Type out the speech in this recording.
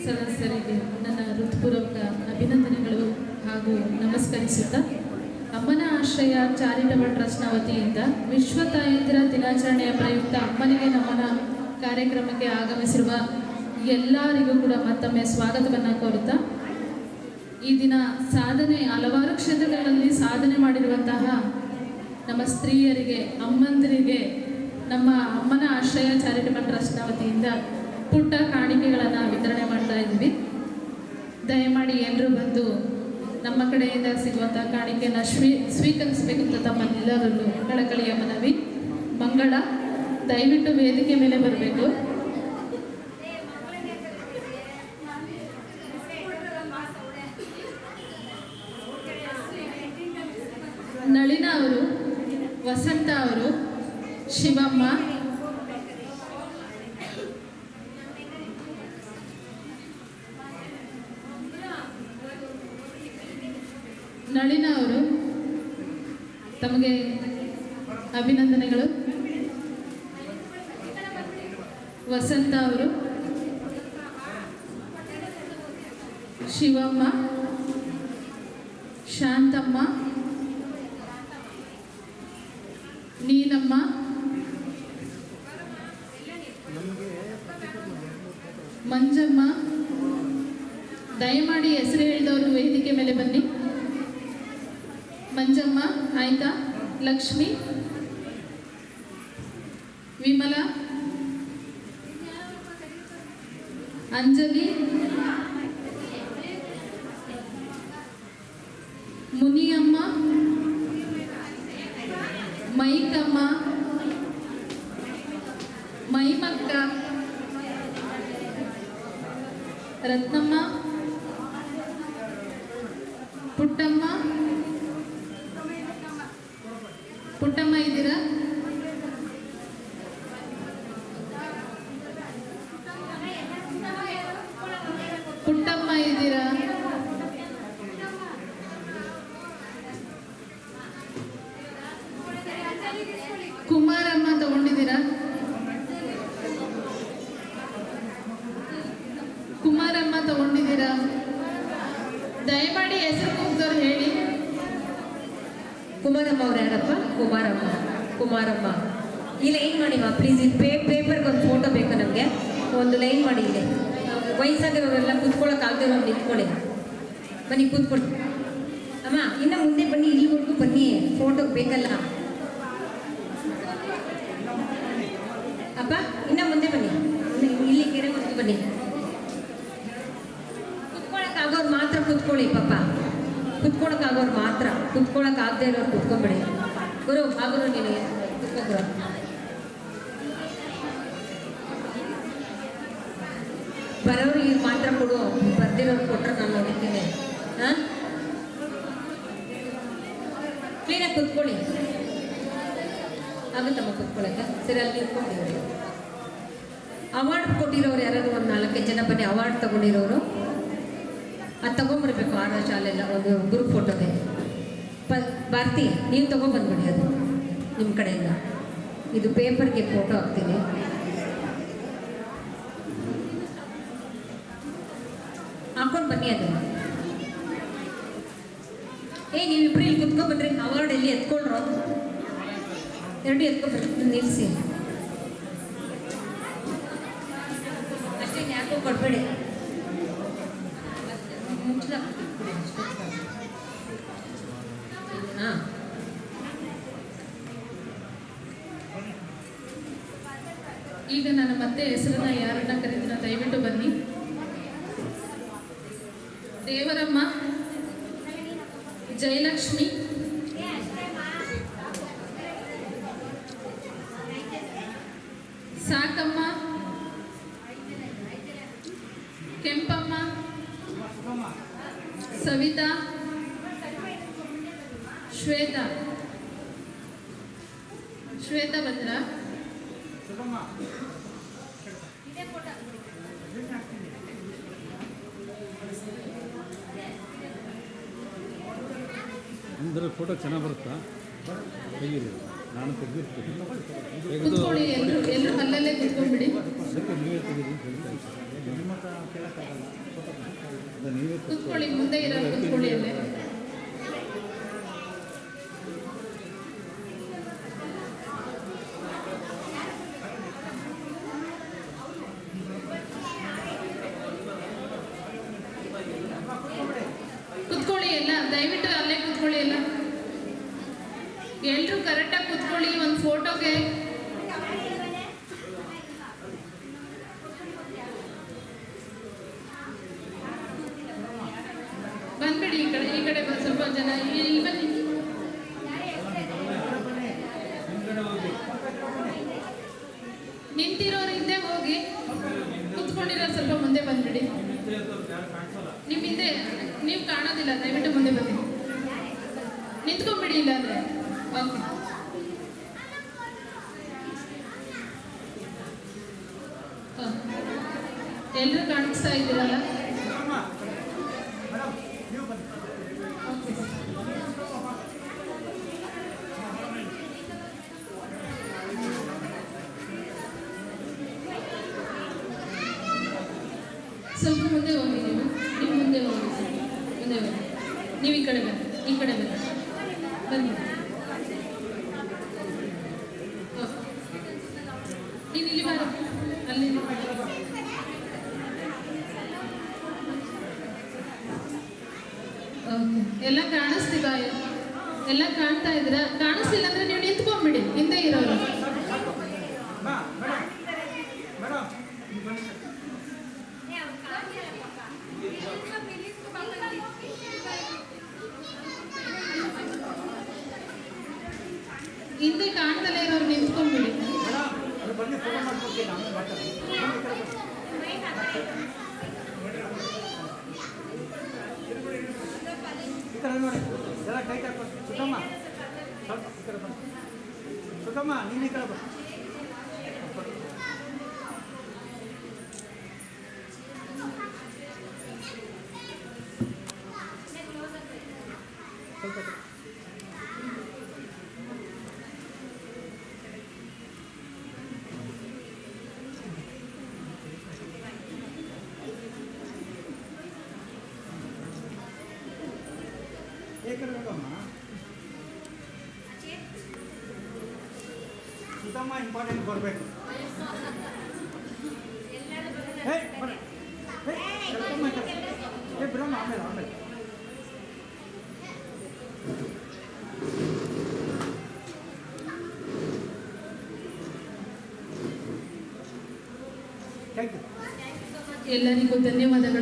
ಸದಸ್ಯರಿಗೆ ನನ್ನ ಹೃತ್ಪೂರ್ವಕ ಅಭಿನಂದನೆಗಳು ಹಾಗೂ ನಮಸ್ಕರಿಸುತ್ತಾ ಅಮ್ಮನ ಆಶ್ರಯ ಚಾರಿಟಬಲ್ ಟ್ರಸ್ಟ್ನ ವತಿಯಿಂದ ವಿಶ್ವ ತಾಯಂದಿರ ದಿನಾಚರಣೆಯ ಪ್ರಯುಕ್ತ ಅಮ್ಮನಿಗೆ ನಮನ ಕಾರ್ಯಕ್ರಮಕ್ಕೆ ಆಗಮಿಸಿರುವ ಎಲ್ಲರಿಗೂ ಕೂಡ ಮತ್ತೊಮ್ಮೆ ಸ್ವಾಗತವನ್ನು ಕೋರುತ್ತಾ ಈ ದಿನ ಹಲವಾರು ಕ್ಷೇತ್ರಗಳಲ್ಲಿ ಸಾಧನೆ ಮಾಡಿರುವಂತಹ ನಮ್ಮ ಸ್ತ್ರೀಯರಿಗೆ, ಅಮ್ಮಂದಿರಿಗೆ ನಮ್ಮ ಅಮ್ಮನ ಆಶ್ರಯ ಚಾರಿಟಬಲ್ ಟ್ರಸ್ಟ್ನ ವತಿಯಿಂದ ಪುಟ್ಟ ಕಾಣಿಕೆಗಳನ್ನು ವಿತರಣೆ ಮಾಡ್ತಾ ಇದ್ದೀವಿ. ದಯಮಾಡಿ ಎಲ್ಲರೂ ಬಂದು ನಮ್ಮ ಕಡೆಯಿಂದ ಸಿಗುವಂಥ ಕಾಣಿಕೆಯನ್ನು ಸ್ವೀಕರಿಸಬೇಕು ಅಂತ ತಮ್ಮನ್ನೆಲ್ಲರಲ್ಲೂ ಕಳಕಳಿಯ ಮನವಿ. ಮಂಗಳ, ದಯವಿಟ್ಟು ವೇದಿಕೆ ಮೇಲೆ ಬರಬೇಕು. ನಳಿನ ಅವರು, ವಸಂತ ಅವರು, ಶಿವಮ್ಮ, ನಳಿನ ಅವರು ತಮಗೆ ಅಭಿನಂದನೆಗಳು. ವಸಂತ ಅವರು, ಶಿವಮ್ಮ, ಶಾಂತಮ್ಮ, ನೀಲಮ್ಮ, ಮಂಜಮ್ಮ. ದಯಮಾಡಿ ಹೆಸರು ಹೇಳಿದವರು ವೇದಿಕೆ ಮೇಲೆ ಬನ್ನಿ. ಮಂಜಮ್ಮ ಆಯ್ತಾ? ಲಕ್ಷ್ಮಿ, ವಿಮಲ, ಅಂಜಲಿ, ಮುನಿಯಮ್ಮ, ಮೈಕಮ್ಮ, ಮೈಮಕ್ಕ, ರತ್ನಮ್ಮ, ಪುಟ್ಟಮ್ಮ. ಪುಟ್ಟಮ್ಮ ಇದ್ದೀರಾ? ಪುಟ್ಟಮ್ಮ ಇದ್ದೀರಾ? ಕುಮಾರಮ್ಮ ತಗೊಂಡಿದ್ದೀರಾ? ಕುಮಾರಮ್ಮ ತಗೊಂಡಿದ್ದೀರಾ? ದಯಮಾಡಿ ಹೆಸರು ಕೂಗ್ದವ್ರು ಹೇಳಿ. ಕುಮಾರಮ್ಮ ಅವ್ರು ಯಾರಪ್ಪ? ಕುಮಾರಮ್ಮ ಈ ಲೈನ್ ಮಾಡಿಮ್ಮ ಪ್ಲೀಸ್. ಇದು ಪೇಪರ್ಗೆ ಒಂದು ಫೋಟೋ ಬೇಕು ನಮಗೆ. ಒಂದು ಲೈನ್ ಮಾಡಿ. ಇಲ್ಲಿ ವಯಸ್ಸಾಗಿರೋರೆಲ್ಲ ಕೂತ್ಕೊಳ್ಳೋಕ್ಕಾಗದಿರೋ ನಿಂತ್ಕೊಳ್ಳಿ. ಬನ್ನಿ ಕೂತ್ಕೊಳ್ಳಿ ಅಮ್ಮ. ಇನ್ನು ಮುಂದೆ ಬನ್ನಿ, ಇಲ್ಲಿವರೆಗೂ ಬನ್ನಿ, ಫೋಟೋಗೆ ಬೇಕಲ್ಲ ಅಪ್ಪ. ಇನ್ನು ಮುಂದೆ ಬನ್ನಿ, ಇಲ್ಲಿ ಕೆರೆವರೆಗೂ ಬನ್ನಿ. ಕೂತ್ಕೊಳ್ಳೋಕ್ಕಾಗೋರು ಮಾತ್ರ ಕೂತ್ಕೊಳ್ಳಿ ಪಾಪ. ಕೂತ್ಕೊಳ್ಳೋಕ್ಕಾಗೋರು ಮಾತ್ರ, ಕೂತ್ಕೊಳ್ಳೋಕ್ಕಾಗದೇ ಇರೋರು ಕೂತ್ಕೊಂಡ್ಬಿಡಿ. ಗುರು ಆಗೋರು ನೀನು ಕೂತ್ಕೊಗುರು. ಬರೋರು ಈಗ ಮಾತ್ರ ಕೊಡು, ಬರ್ದಿರೋರು ಕೊಟ್ಟರೆ ನಾನು ನೋಡಿದ್ದೀನಿ. ಹಾಂ, ಕ್ಲೀನಾಗಿ ಕೂತ್ಕೊಳ್ಳಿ. ಆಗುತ್ತಮ್ಮ ಕೂತ್ಕೊಳ್ಳೋಕ್ಕೆ? ಸರಿ, ಅಲ್ಲಿ ನಿಂತ್ಕೊಂಡಿರೋರು. ಅವಾರ್ಡ್ ಕೊಟ್ಟಿರೋರು ಯಾರಾದ್ರು ಒಂದು 4 ಜನ ಬನ್ನಿ. ಅವಾರ್ಡ್ ತೊಗೊಂಡಿರೋರು ಅದು ತೊಗೊಂಬರ್ಬೇಕು. ಆರೋ ಶಾಲೆಲ್ಲ ಒಂದು ಗ್ರೂಪ್ ಫೋಟೋಗೆ. ಭಾರತಿ, ನೀವು ತೊಗೊಂಬಂದ್ಬಿಡಿ ಅದು ನಿಮ್ಮ ಕಡೆಯಿಂದ. ಇದು ಪೇಪರ್ಗೆ ಫೋಟೋ ಹಾಕ್ತೀನಿ. ಹಾಕೊಂಡು ಬನ್ನಿ ಅದು. ನೀವಿಬ್ರು ಇಲ್ಲಿ ಕುತ್ಕೊಬನ್ರಿ. ಅವಾರ್ಡ್ ಎಲ್ಲಿ ಎತ್ಕೊಂಡ್ರು? ಎರಡು ಎತ್ಕೊಬರ್ರಿ, ನಿಲ್ಲಿಸಿ ಅಷ್ಟೇ. ಯಾಕೋ ಕೊಡ್ಬೇಡಿ. ಹಾಂ, ಈಗ ನಾನು ಮತ್ತೆ ಹೆಸರನ್ನ ಯಾರನ್ನ ಕರೀತೀನ ದಯವಿಟ್ಟು ಬನ್ನಿ. ದೇವರಮ್ಮ, ಜಯಲಕ್ಷ್ಮಿ, ಸಾಕಮ್ಮ, ಕೆಂಪಮ್ಮ, ಸವಿತಾ, ಶ್ವೇತಾ ಬಂದ್ರ? ಅಂದರೆ ಫೋಟೋ ಚೆನ್ನಾಗಿ ಬರುತ್ತಾ? ತೆಗೀರಿ, ನಾನು ತೆಗೆದಿರ್ತೀನಿ. ಎಲ್ಲರೂ ಅಲ್ಲಲ್ಲೇ ಕೂತ್ಕೊಂಡ್ಬಿಡಿ. ಅದಕ್ಕೆ ನೀವೇ ತೆಗೀರಿ. ಅದು ನೀವೇ ಕುತ್ಕೊಳ್ಳಿ, ಮುಂದೆ ಇರೋ ಕುತ್ಕೊಳ್ಳಿ ಅಲ್ಲೇ. ಕುತ್ಕೊಳ್ಳಿ ಎಲ್ಲ, ದಯವಿಟ್ಟು ಅಲ್ಲೇ ಕುತ್ಕೊಳ್ಳಿ ಎಲ್ಲ. ಎಲ್ಲರೂ ಕರೆಕ್ಟಾಗಿ ಕುತ್ಕೊಳ್ಳಿ ಒಂದು ಫೋಟೋಗೆ. ಬಂದ್ಬಿಡಿ ಈ ಕಡೆ, ಈ ಕಡೆ ಸ್ವಲ್ಪ ಜನ ಇಲ್ಲಿ ಬನ್ನಿ. ನಿಂತಿರೋರು ಹಿಂದೆ ಹೋಗಿ, ಕುತ್ಕೊಂಡಿರೋರು ಸ್ವಲ್ಪ ಮುಂದೆ ಬಂದ್ಬಿಡಿ. ನಿಮ್ಮ ಹಿಂದೆ ನೀವು ಕಾಣೋದಿಲ್ಲ, ದಯವಿಟ್ಟು ಮುಂದೆ ಬನ್ನಿ. ನಿಂತ್ಕೊಂಡ್ಬಿಡಿ ಇಲ್ಲ ಅಂದರೆ. ಓಕೆ, ಎಲ್ಲರೂ ಕಾಣಿಸ್ತಾ ಇದ್ದೀರಲ್ಲ? ಓಕೆ. ಸ್ವಲ್ಪ ಮುಂದೆ ಹೋಗಿ, ನೀವು ಮುಂದೆ ಹೋಗಿ, ಮುಂದೆ ಹೋಗಿ. ನೀವು ಈ ಕಡೆ ಬನ್ನಿ, ಈ ಕಡೆ ಬನ್ನಿ, ಬನ್ನಿ. ನೀನು ಇಲ್ಲಿ ಬಾರ, ಅಲ್ಲಿ. ಓಕೆ, ಎಲ್ಲ ಕಾಣಿಸ್ತಿದಾ? ಎಲ್ಲ ಕಾಣ್ತಾ ಇದ್ದೀರಾ? ಕಾಣಿಸ್ತಿಲ್ಲ ಅಂದರೆ ನೀವು ನಿಂತ್ಕೊಂಡ್ಬಿಡಿ, ಹಿಂದೆ ಇರೋರು. ಹಿಂದೆ ಕಾಣ್ತಲೇ ಇರೋರು ನಿಂತ್ಕೊಂಡ್ಬಿಡಿ. ನೋಡಿ ಎಲ್ಲ ಟೈಟ್ ಹಾಕಿ ಸುತ್ತಮ್ಮ, ಸ್ವಲ್ಪ ಈ ಕಡೆ ಬನ್ನಿ. ಸುತ್ತಮ್ಮ ನೀನು ಈ ಕಡೆ ಬನ್ನಿ. ಸುತ್ತಮ್ಮ ಇಂಪಾರ್ಟೆಂಟ್ ಬರಬೇಕು. ಬಿಡಮ್ಮ, ಆಮೇಲೆ ಆಮೇಲೆ ಥ್ಯಾಂಕ್ ಯು. ಎಲ್ಲರಿಗೂ ಧನ್ಯವಾದಗಳು.